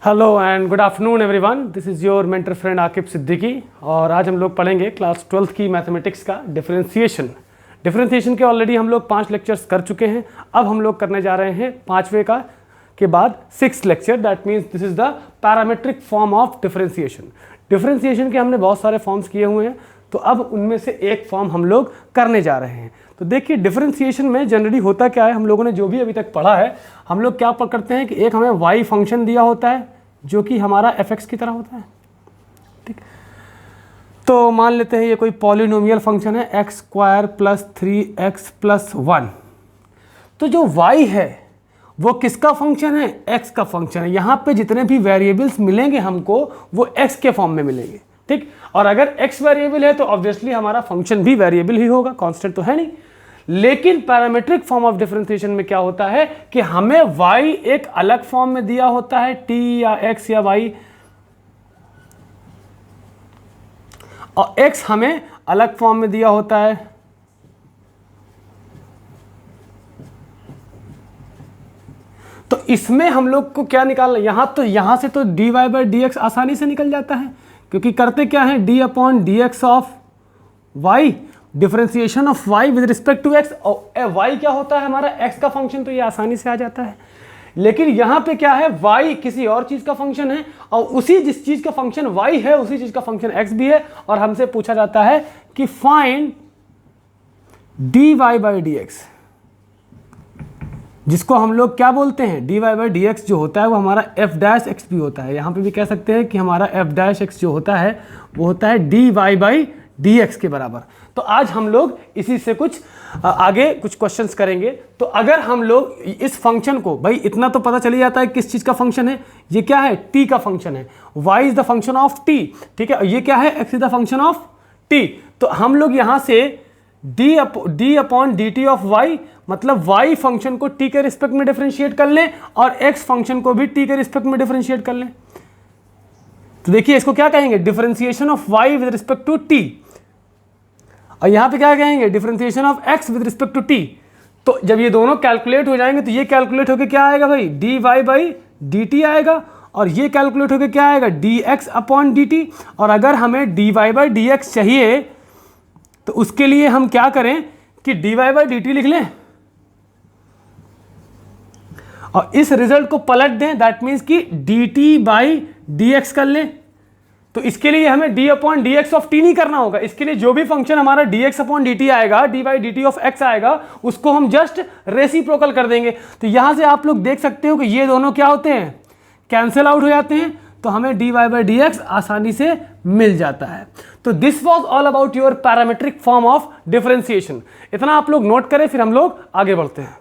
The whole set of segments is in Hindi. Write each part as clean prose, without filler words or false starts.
Hello and good afternoon everyone, this is your mentor friend Aqib Siddiqui. और आज हम लोग पढ़ेंगे क्लास 12th की मैथमेटिक्स का डिफरेंशिएशन के ऑलरेडी हम लोग 5 लेक्चर्स कर चुके हैं। अब हम लोग करने जा रहे हैं 5वें का के बाद 6th lecture, that means this is the parametric form of differentiation के हमने बहुत सारे फॉर्म्स किए हुए हैं, तो अब उनमें से एक फॉर्म हम लोग करने जा रहे हैं। तो देखिए डिफरेंशिएशन में जनरली होता क्या है, हम लोगों ने जो भी अभी तक पढ़ा है, हम लोग क्या करते हैं कि एक हमें y फंक्शन दिया होता है जो कि हमारा fx की तरह होता है, ठीक। तो मान लेते हैं ये कोई पॉलिनोमियल फंक्शन है x² + 3x + 1। तो जो y है वो किसका फंक्शन है? x का फंक्शन है। यहाँ पे जितने भी वेरिएबल्स मिलेंगे हमको वो x के फॉर्म में मिलेंगे, ठीक। और अगर x वेरिएबल है तो ऑब्वियसली हमारा फंक्शन भी वेरिएबल ही होगा, कांस्टेंट तो है नहीं। लेकिन पैरामीट्रिक फॉर्म ऑफ डिफरेंशिएशन में क्या होता है कि हमें y एक अलग फॉर्म में दिया होता है, t या x या y, और x हमें अलग फॉर्म में दिया होता है। तो इसमें हम लोग को क्या निकालना, यहां से तो dy/dx आसानी से निकल जाता है, क्योंकि करते क्या है d/dx of y, differentiation of y with respect to x। और y क्या होता है हमारा x का फंक्शन, तो ये आसानी से आ जाता है। लेकिन यहां पे क्या है, y किसी और चीज का फंक्शन है, और उसी जिस चीज का फंक्शन y है उसी चीज का फंक्शन x भी है, और हमसे पूछा जाता है कि फाइंड dy/dx, जिसको हम लोग क्या बोलते हैं, dy/dx जो होता है वो हमारा f' भी होता है। यहाँ पे भी कह सकते हैं कि हमारा f' जो होता है वो होता है dy/dx के बराबर। तो आज हम लोग इसी से कुछ आगे कुछ क्वेश्चंस करेंगे। तो अगर हम लोग इस फंक्शन को, भाई इतना तो पता चली जाता है किस चीज़ का फंक्शन है, ये क्या है, t का फंक्शन है, y is the function of t, ठीक है, ये क्या है, x is the function of t। तो हम लोग यहाँ से d/dt ऑफ y, मतलब y फंक्शन को t के रिस्पेक्ट में डिफरेंशिएट कर लें और x फंक्शन को भी t के रिस्पेक्ट में डिफरेंशिएट कर लें। तो देखिए इसको क्या कहेंगे, differentiation of y with respect to t, और यहां पे क्या कहेंगे, differentiation of x with respect to t। तो जब ये दोनों कैलकुलेट हो जाएंगे तो ये कैलकुलेट होकर क्या आएगा भाई, dy/dt आएगा, और ये कैलकुलेट होकर क्या आएगा, dx/dt। और अगर हमें dy/dx चाहिए तो उसके लिए हम क्या करें कि dy/dt लिख लें और इस रिजल्ट को पलट दें, दैट मीन्स कि dt/dx कर लें। तो इसके लिए हमें d/dx ऑफ t नहीं करना होगा, इसके लिए जो भी फंक्शन हमारा dx/dt आएगा, dy/dt ऑफ x आएगा, उसको हम जस्ट रेसिप्रोकल कर देंगे। तो यहां से आप लोग देख सकते हो कि ये दोनों क्या होते हैं, कैंसिल आउट हो जाते हैं, तो हमें dy/dx आसानी से मिल जाता है। तो this was all about your parametric form of differentiation. इतना आप लोग नोट करें, फिर हम लोग आगे बढ़ते हैं।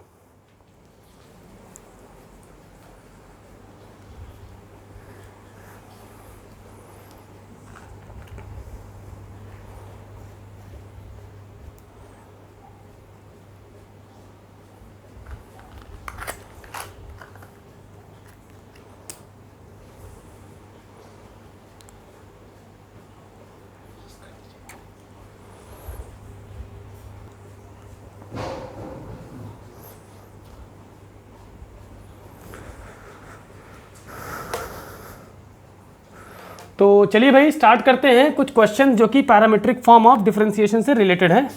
तो चलिए भाई स्टार्ट करते हैं कुछ क्वेश्चन जो कि पैरामीट्रिक फॉर्म ऑफ डिफरेंशिएशन से रिलेटेड है।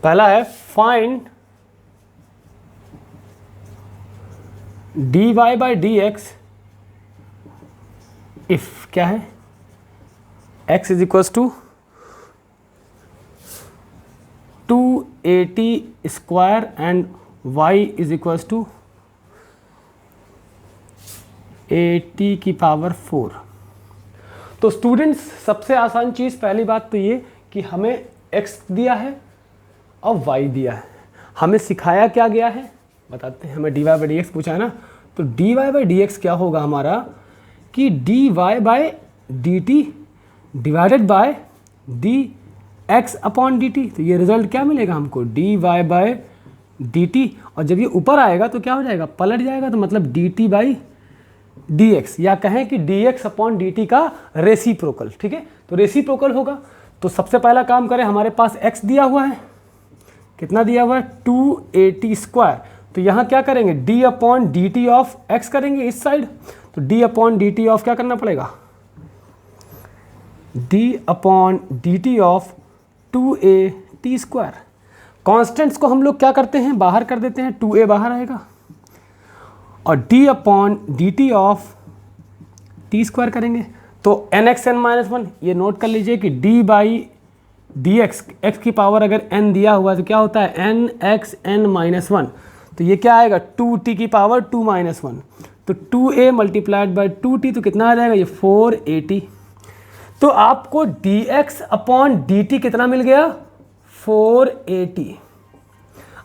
पहला है फाइंड dy/dx इफ क्या है, x is equals to 280² and y is equals to 80⁴। तो स्टूडेंट्स सबसे आसान चीज़, पहली बात तो ये कि हमें x दिया है और y दिया है, हमें सिखाया क्या गया है बताते हैं। हमें dy/dx पूछा है ना, तो dy/dx क्या होगा हमारा कि dy/dt डिवाइडेड बाय dx/dt। तो ये रिजल्ट क्या मिलेगा हमको, dy/dt, और जब ये ऊपर आएगा तो क्या हो जाएगा, पलट जाएगा, तो मतलब dt/dx dx, या कहें कि dx अपॉन dt का रेसिप्रोकल। ठीक है, तो रेसिप्रोकल होगा। तो सबसे पहला काम करें, हमारे पास x दिया हुआ है, कितना दिया हुआ है 2at स्क्वायर। तो यहाँ क्या करेंगे, d upon D T of x करेंगे इस साइड। तो d upon D T of क्या करना पड़ेगा, d upon D T of 2at square. Constants को हम लोग क्या करते हैं, बाहर कर देते हैं, 2a बाहर आएगा, और d upon D T of T square करेंगे। तो nx n-1 ये नोट कर लीजिए कि d by D x, x की पावर अगर n दिया हुआ है तो क्या होता है nx n-1। तो ये क्या आएगा 2t की पावर 2-1, तो 2a मल्टीप्लाइड बाई 2t, तो कितना आ जाएगा ये 4at। तो आपको dx अपॉन dt कितना मिल गया 4at।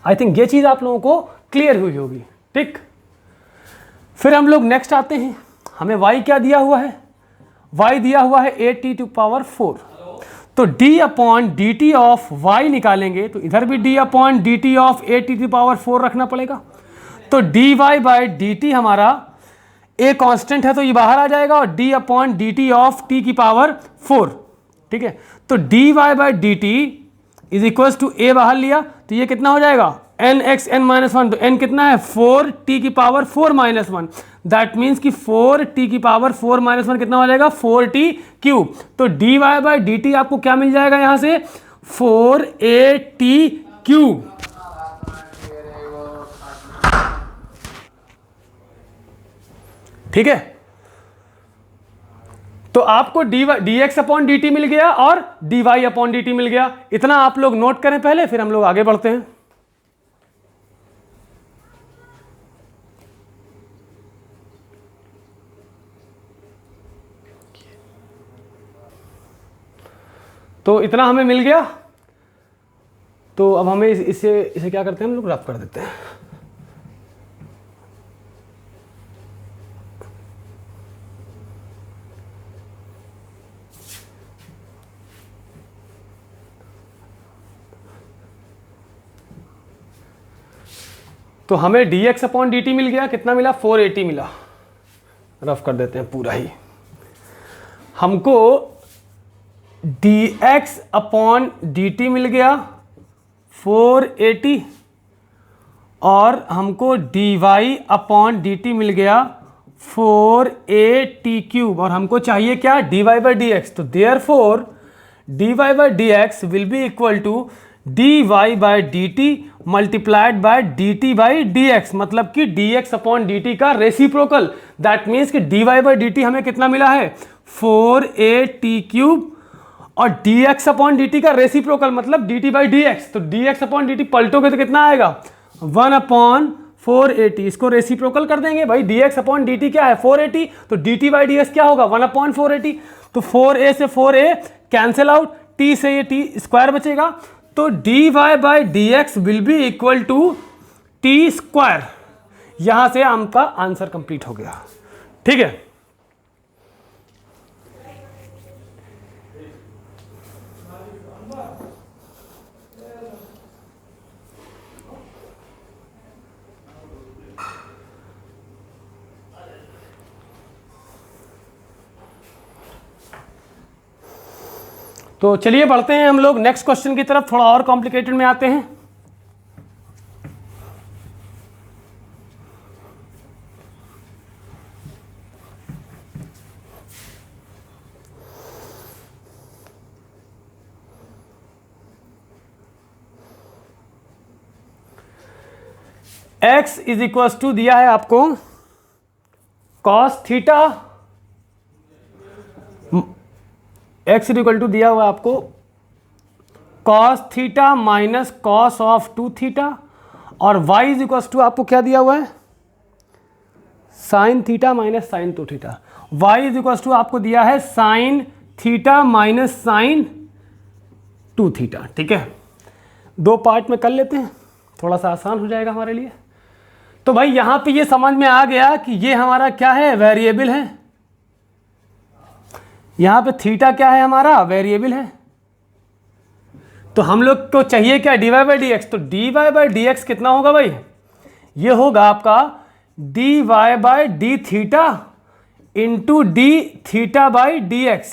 आई थिंक ये चीज़ आप लोगों को क्लियर हुई होगी। ठीक, फिर हम लोग नेक्स्ट आते हैं, हमें y क्या दिया हुआ है, y दिया हुआ है 8t टू पावर 4। तो d upon D T of y निकालेंगे, तो इधर भी d upon D T of 8t to power 4 रखना पड़ेगा। तो dy बाई डी टी हमारा a कांस्टेंट है तो ये बाहर आ जाएगा, और d upon D T of t की पावर 4। ठीक है, तो dy by D T is equals to a बाहर लिया, तो ये कितना हो जाएगा nx n-1। तो n कितना है 4t की पावर 4-1, दैट मीन्स कि 4t की पावर 4-1 कितना हो जाएगा 4t क्यूब। तो dy बाई डी टी आपको क्या मिल जाएगा यहां से 4at क्यूब। ठीक है, तो आपको dx अपॉन dt मिल गया और dy अपॉन dt मिल गया। इतना आप लोग नोट करें पहले, फिर हम लोग आगे बढ़ते हैं। तो इतना हमें मिल गया, तो अब हमें इसे क्या करते हैं, हम लोग रफ कर देते हैं। तो हमें dx अपॉन dt मिल गया, कितना मिला 4at मिला। रफ कर देते हैं पूरा ही। हमको dx अपॉन dt मिल गया 4at, और हमको dy अपॉन dt मिल गया 4at क्यूब, और हमको चाहिए क्या dy बाई dx। तो therefore dy by dx will be equal to dy by dt multiplied by dt by dx, मतलब कि dx अपॉन dt का रेसिप्रोकल। दैट मीन्स कि dy बाई dt हमें कितना मिला है 4at क्यूब, और dx अपॉन dt का रेसिप्रोकल मतलब dt बाई dx। तो dx अपॉन dt पलटोगे तो कितना आएगा 1 अपॉन 4at। इसको रेसिप्रोकल कर देंगे भाई, dx अपॉन dt क्या है 4at, तो dt बाई dx क्या होगा 1 अपॉन 4at। तो 4a से 4a कैंसिल आउट, t से ये t स्क्वायर बचेगा। तो dy by dx will be equal to t square. यहां से आपका आंसर कंप्लीट हो गया। ठीक है, तो चलिए बढ़ते हैं हम लोग नेक्स्ट क्वेश्चन की तरफ, थोड़ा और कॉम्प्लिकेटेड में आते हैं। x इज इक्वल्स टू दिया है आपको cos theta, x is equal to दिया हुआ आपको cos theta minus cos of 2 theta, और y इज इक्वल्स टू आपको क्या दिया हुआ है sine theta minus sine 2 theta. y is equals to आपको दिया है sine theta minus sine 2 theta. ठीक है, दो पार्ट में कर लेते हैं, थोड़ा सा आसान हो जाएगा हमारे लिए। तो भाई यहां पे ये समझ में आ गया कि ये हमारा क्या है वेरिएबल है, यहां पे थीटा क्या है हमारा वेरिएबल है। तो हम लोग को चाहिए क्या dy बाई डी एक्स। तो dy बाई डी एक्स कितना होगा भाई, ये होगा आपका dy by D theta into d theta by D x.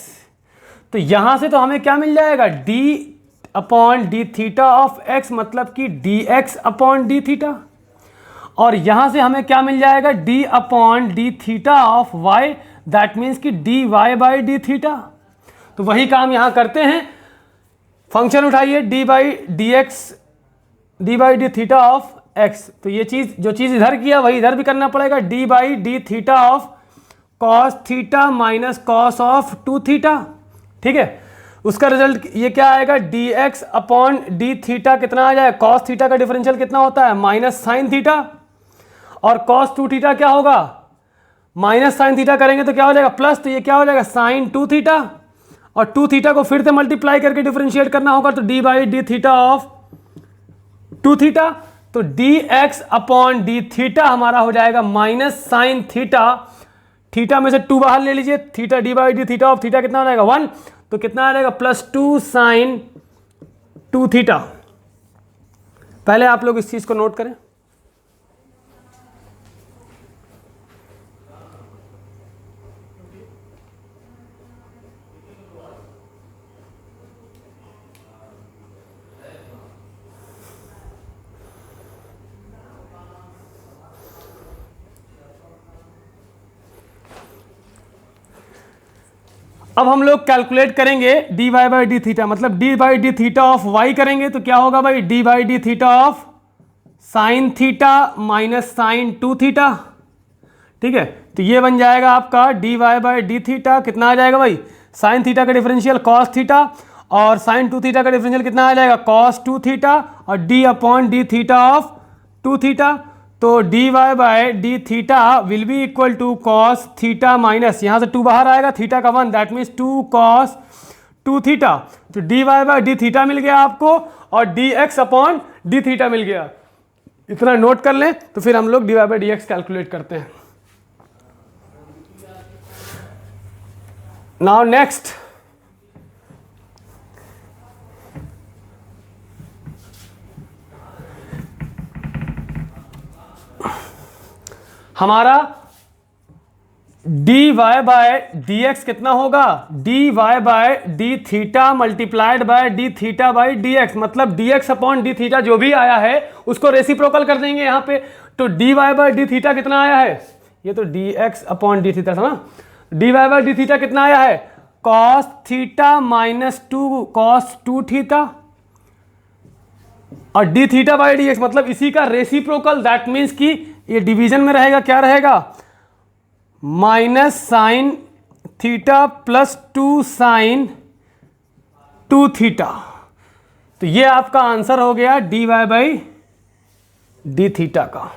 तो यहां से तो हमें क्या मिल जाएगा, d upon D theta of x, मतलब कि d x upon D theta. और यहां से हमें क्या मिल जाएगा, d upon D theta of y, that means कि d Y by D theta. तो वही काम यहां करते हैं, फंक्शन उठाइए D by D x, D by D theta of x. तो ये चीज, जो चीज इधर किया वही इधर भी करना पड़ेगा, D by D theta of cos theta minus cos of two theta. ठीक है, उसका रिजल्ट ये क्या आएगा, D x upon D theta कितना आ जाए, कॉस थीटा का डिफरेंशियल कितना होता है, माइनस साइन थीटा, और कॉस टू थीटा क्या होगा, माइनस साइन थीटा करेंगे तो क्या हो जाएगा प्लस, तो ये क्या हो जाएगा साइन टू थीटा, और टू थीटा को फिर से मल्टीप्लाई करके डिफरेंशिएट करना होगा, तो D by D theta of two theta. तो d x upon D theta हमारा हो जाएगा माइनस साइन थीटा, थीटा में से टू बाहर ले लीजिए, theta D by D theta of theta कितना हो जाएगा 1, तो कितना आ जाएगा plus two sine two theta. पहले आप लोग इस चीज को नोट करें। अब हम लोग कैलकुलेट करेंगे d Y by D theta, मतलब d by D theta of y करेंगे तो क्या होगा भाई, d by D theta of sine theta minus sine two theta. ठीक है, तो ये बन जाएगा आपका d Y by D theta, कितना आ जाएगा भाई, साइन थीटा का डिफरेंशियल कॉस थीटा, और साइन टू थीटा का डिफरेंशियल कितना आ जाएगा कॉस टू थीटा, और d upon D theta of two theta. तो d y by d theta will be equal to cos theta minus, यहां से टू बाहर आएगा, थीटा का 1, that means two cos two theta. तो d y by d theta मिल गया आपको, और d x upon D theta मिल गया। इतना नोट कर लें, तो फिर हम लोग d y by d x calculate करते हैं। नाउ नेक्स्ट, हमारा d y by d x कितना होगा, d y by d theta multiplied by d theta by D x, मतलब d x upon D theta जो भी आया है उसको रेसिप्रोकल कर देंगे यहाँ पे। तो d y by d theta कितना आया है, ये तो d x upon D theta था ना, d y by d theta कितना आया है, cos theta minus two cos two theta, और d theta by D x मतलब इसी का रेसिप्रोकल, दैट मीन्स कि ये डिवीजन में रहेगा, क्या रहेगा, minus sine theta plus two sine two theta. तो ये आपका आंसर हो गया D Y by D theta का।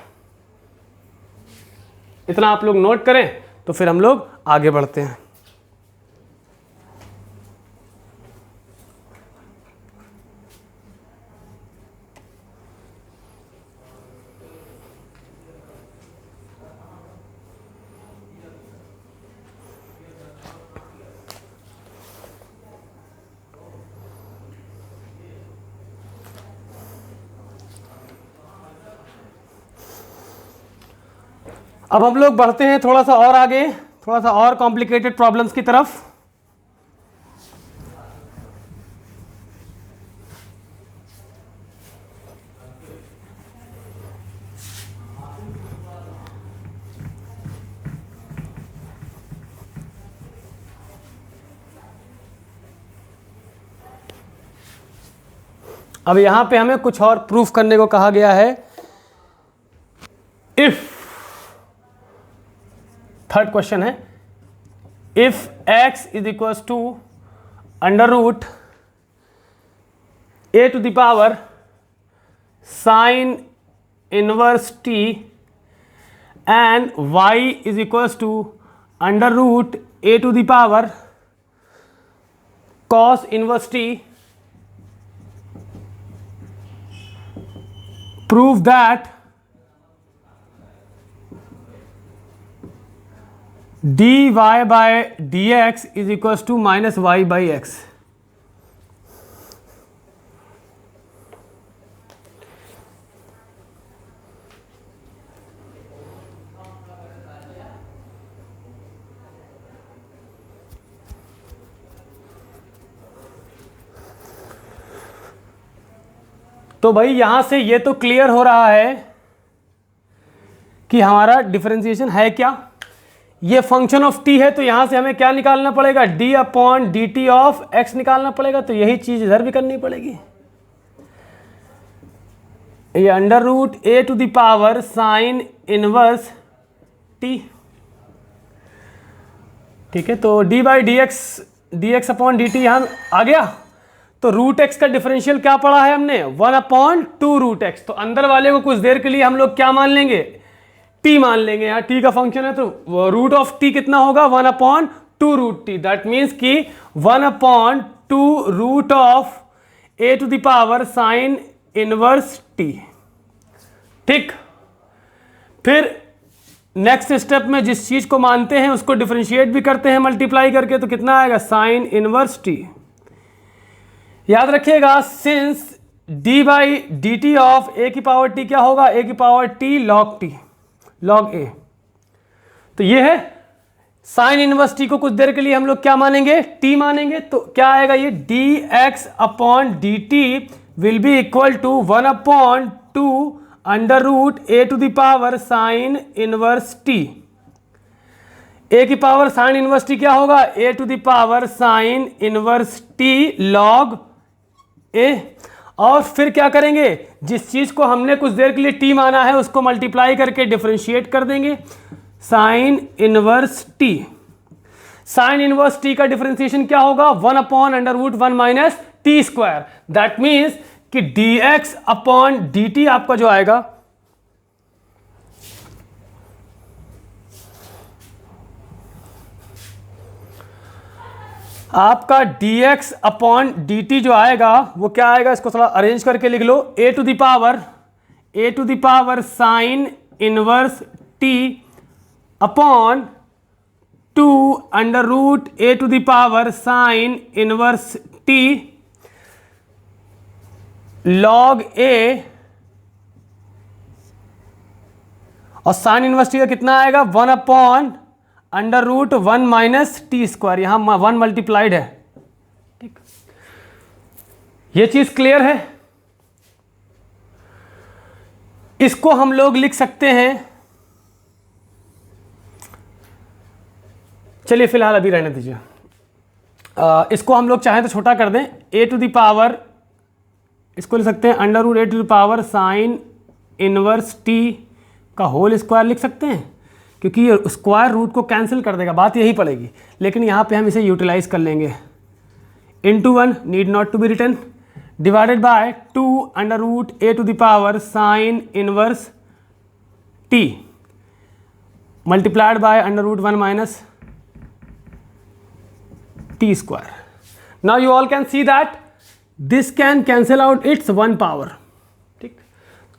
इतना आप लोग नोट करें तो फिर हम लोग आगे बढ़ते हैं। अब हम लोग बढ़ते हैं थोड़ा सा और आगे, थोड़ा सा और कॉम्प्लिकेटेड प्रॉब्लम्स की तरफ। अब यहां पे हमें कुछ और प्रूफ करने को कहा गया है। इफ, थर्ड क्वेश्चन है, if x is equal to under root A to the power sine inverse t and y is equal to under root A to the power cos inverse t, prove that dy by dx is equals to minus y by x। तो भाई यहां से ये तो क्लियर हो रहा है कि हमारा डिफरेंशिएशन है क्या, ये फंक्शन ऑफ टी है, तो यहां से हमें क्या निकालना पड़ेगा, D upon D T of x निकालना पड़ेगा। तो यही चीज इधर भी करनी पड़ेगी, ये under root A to the power sine inverse T. ठीक है, तो D by D x upon D T यहां आ गया। तो रूट एक्स का डिफरेंशियल क्या पढ़ा है हमने, 1/2 रूट एक्स। तो अंदर वाले को कुछ देर के लिए हम लोग क्या मान लेंगे, टी मान लेंगे। यहाँ टी का फंक्शन है तो रूट ऑफ टी कितना होगा, 1/2 रूट टी। दैट मीन्स कि 1/2 root of A to the power sine inverse T. ठीक, फिर नेक्स्ट स्टेप में जिस चीज को मानते हैं उसको डिफरेंशिएट भी करते हैं मल्टीप्लाई करके, तो कितना आएगा, साइन इनवर्स टी। याद रखिएगा, since d by D T of a की पावर टी क्या होगा, ए की power t log t, log a. तो ये है साइन इनवर्स टी को कुछ देर के लिए हम लोग क्या मानेंगे, टी मानेंगे। तो क्या आएगा, ये d x upon D t will be equal to 1/2 under root A to the power sine inverse t. A की पावर साइन इनवर्स टी क्या होगा, a to the power sine inverse t log a. और फिर क्या करेंगे, जिस चीज को हमने कुछ देर के लिए टी माना है उसको मल्टीप्लाई करके डिफरेंशिएट कर देंगे, sign inverse T. Sign inverse T का डिफरेंशिएशन क्या होगा, 1/√1 minus T square. That means कि dx अपॉन dt आपका जो आएगा, आपका dx अपॉन dt जो आएगा वो क्या आएगा, इसको थोड़ा अरेंज करके लिख लो, a to the power sine inverse t upon 2 under root A to the power sine inverse t log a. और साइन इनवर्स टी का कितना आएगा, 1/√1 माइनस टी स्क्वायर। यहां 1 मल्टीप्लाइड है। ठीक, ये चीज क्लियर है। इसको हम लोग लिख सकते हैं, चलिए फिलहाल अभी रहने दीजिए। इसको हम लोग चाहें तो छोटा कर दें, ए टू द पावर, इसको लिख सकते हैं under root A to the power sine inverse T का होल स्क्वायर लिख सकते हैं, क्योंकि ये स्क्वायर रूट को कैंसिल कर देगा, बात यही पड़ेगी। लेकिन यहाँ पे हम इसे यूटिलाइज कर लेंगे, into 1 need not to be written, divided by 2 under root A to the power sine inverse t multiplied by under minus T square. Now you all can see that this can cancel out its one power. ठीक,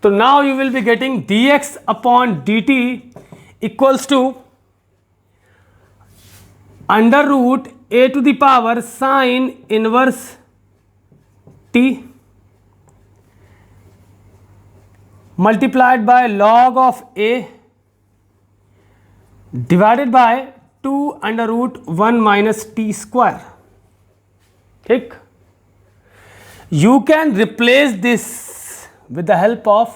तो now you will be getting dx upon dt equals to under root A to the power sine inverse t multiplied by log of a divided by 2 under minus T square. ठीक, you can replace this with the help of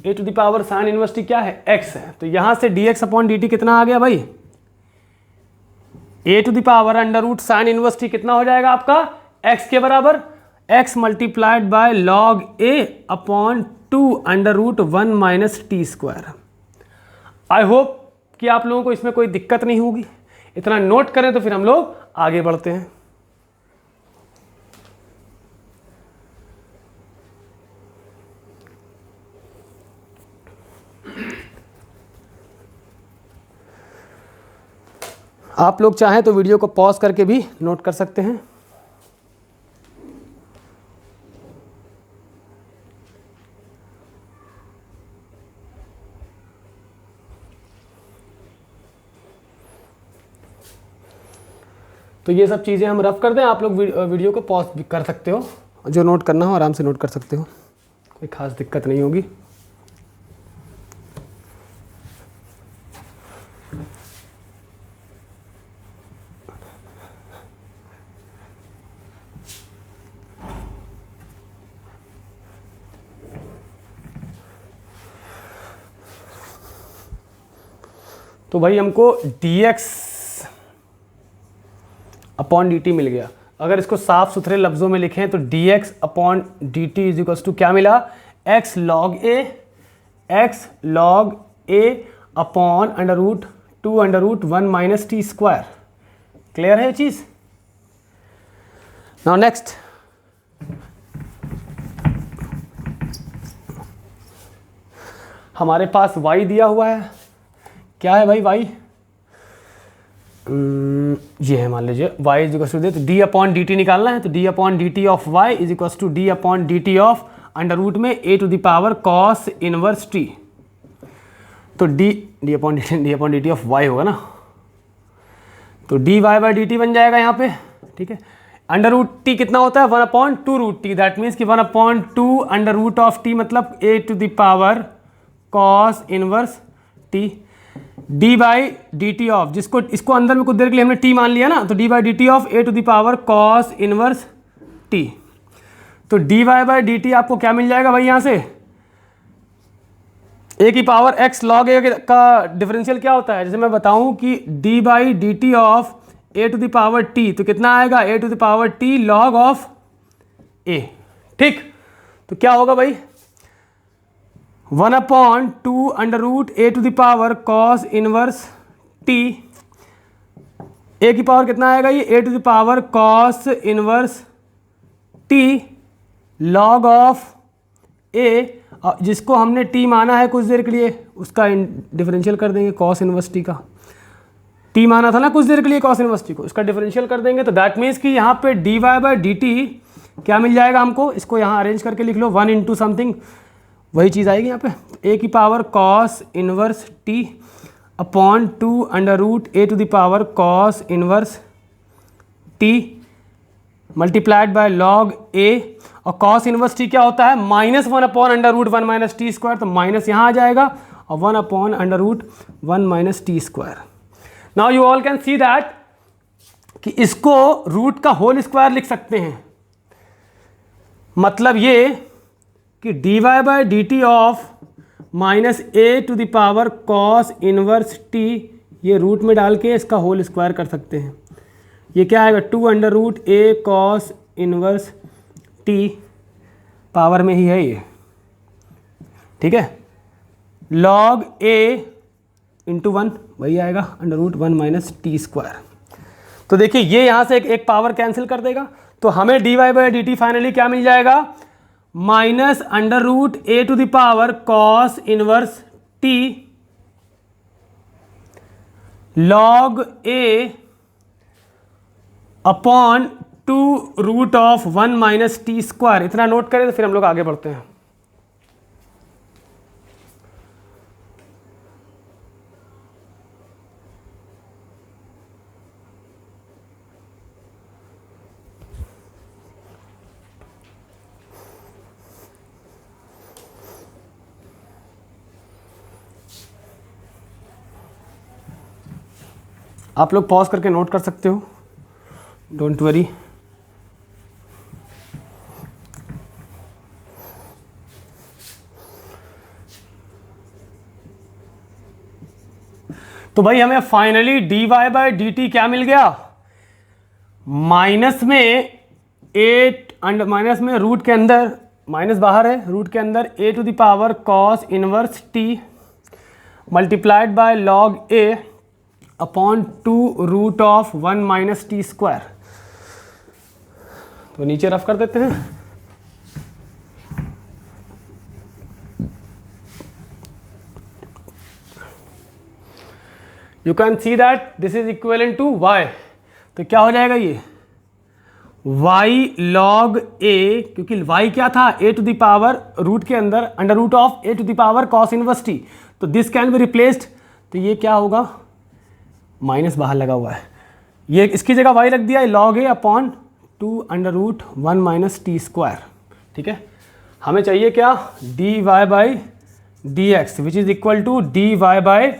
a to the power sin inverse t क्या है, x है। तो यहां से dx अपॉन dt कितना आ गया भाई, a to the power under root sine inverse t कितना हो जाएगा आपका, x के बराबर, x multiplied by log a upon 2 under minus T square. I hope कि आप लोगों को इसमें कोई दिक्कत नहीं होगी। इतना नोट करें तो फिर हम लोग आगे बढ़ते हैं। आप लोग चाहें तो वीडियो को पॉज करके भी नोट कर सकते हैं। तो ये सब चीज़ें हम रफ कर दें, आप लोग वीडियो को पॉज भी कर सकते हो, जो नोट करना हो आराम से नोट कर सकते हो, कोई ख़ास दिक्कत नहीं होगी। तो भाई हमको dx अपॉन dt मिल गया। अगर इसको साफ सुथरे लफ्ज़ों में लिखें तो dx upon dt is equals to क्या मिला, x log a upon under root 1 minus T square. Clear है ये चीज़? नाउ नेक्स्ट, हमारे पास y दिया हुआ है। क्या है भाई y? ये है, मान लीजिए y इज इक्वल टू दे, तो d अपॉन डी टी निकालना है, तो d upon D T of y is equal to d upon D T of under root में a to the power cos inverse t। तो d upon D T of y होगा ना, तो dy बाई डी टी बन जाएगा यहाँ पे। ठीक है, अंडर रूट टी कितना होता है, 1 upon 2 root t, that means कि 1 upon 2 under root of t मतलब a to the power cos inverse t। d by D T of, जिसको इसको अंदर में कुछ देर के लिए हमने t मान लिया ना, तो d by D T of a to the power cos inverse t। तो dy बाई डी टी आपको क्या मिल जाएगा भाई, यहाँ से a की पावर x log a का डिफरेंशियल क्या होता है, जैसे मैं बताऊं कि d by D T of a to the power t, तो कितना आएगा a to the power t log of a। ठीक, तो क्या होगा भाई, 1 upon 2 under root a to the power cos inverse t, a की पावर कितना आएगा, ये a to the power cos inverse t log of a, जिसको हमने t माना है कुछ देर के लिए, उसका डिफरेंशियल कर देंगे cos इनवर्स t का। t माना था ना कुछ देर के लिए cos इनवर्स t को, इसका डिफरेंशियल कर देंगे, तो दैट मीन्स कि यहाँ पे dy बाई डी टी क्या मिल जाएगा हमको, इसको यहाँ अरेंज करके लिख लो, 1 इंटू समथिंग, वही चीज़ आएगी यहाँ पे, a की power cos inverse t upon 2 under root a to the power cos inverse t multiplied by log a, और cos इनवर्स t क्या होता है, -1 upon under root 1 minus T square, तो माइनस यहाँ आ जाएगा, और 1 upon under root 1 minus T square. Now you all can see that कि इसको रूट का होल स्क्वायर लिख सकते हैं, मतलब ये कि dy by D T of minus a to the power cos inverse t, ये रूट में डाल के इसका होल स्क्वायर कर सकते हैं। ये क्या आएगा, 2 under root a cos inverse t, power में ही है ये। ठीक है, log a इंटू 1, वही आएगा under root 1 minus T square. तो देखिए ये यहाँ से एक पावर कैंसिल कर देगा, तो हमें dy by D t finally क्या मिल जाएगा, minus under root a to the power cos inverse t log a upon 2 root of 1 minus T square. इतना नोट करें तो फिर हम लोग आगे बढ़ते हैं। आप लोग पॉज करके नोट कर सकते हो, डोंट वरी। तो भाई हमें finally dy by D T क्या मिल गया, माइनस में 8 अंडर, माइनस में रूट के अंदर, माइनस बाहर है, रूट के अंदर a to the power cos inverse t multiplied by log a upon 2 root of 1 minus T square. तो नीचे रफ कर देते हैं। You can see that this is equivalent to y, तो क्या हो जाएगा ये y log a, क्योंकि y क्या था, a to the power root के अंदर under root of a to the power cos inverse t, तो दिस कैन बी रिप्लेस्ड, तो ये क्या होगा, माइनस बाहर लगा हुआ है, ये इसकी जगह y रख दिया, log a upon 2 under root 1 minus T square. ठीक है, हमें चाहिए क्या, dy by D x which is equal to dy by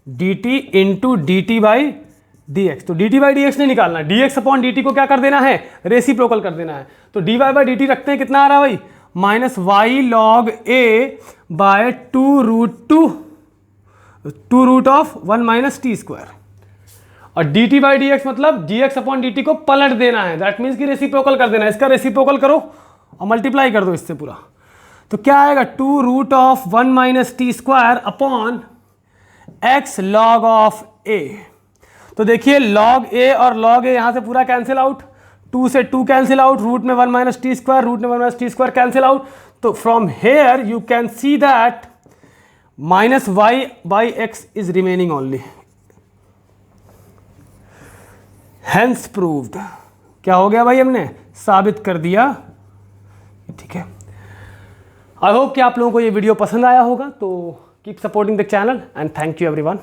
D t into d t by D x. तो d t by D x नहीं निकालना, d x upon D t को क्या कर देना है, रेसिप्रोकल कर देना है। तो dy बाई डी टी रखते हैं, कितना आ रहा है भाई, minus y log a by 2 root 2 two root of 1 minus T square, और d t by D x मतलब d x upon D t को पलट देना है, दैट मीन्स कि रेसिप्रोकल कर देना है, इसका रेसिप्रोकल करो और मल्टीप्लाई कर दो इससे पूरा। तो क्या आएगा, two root of 1 minus T square upon x log of a. तो देखिए लॉग ए और लॉग ए यहां से पूरा कैंसिल आउट, 2 से 2 कैंसिल आउट, रूट में 1 माइनस टी स्क्वायर, रूट में 1 minus T square cancel out. तो from here you can see that minus y by x is remaining only, hence proved. क्या हो गया भाई, हमने साबित कर दिया। ठीक है, आई होप कि आप लोगों को ये वीडियो पसंद आया होगा। तो keep supporting the channel and thank you everyone.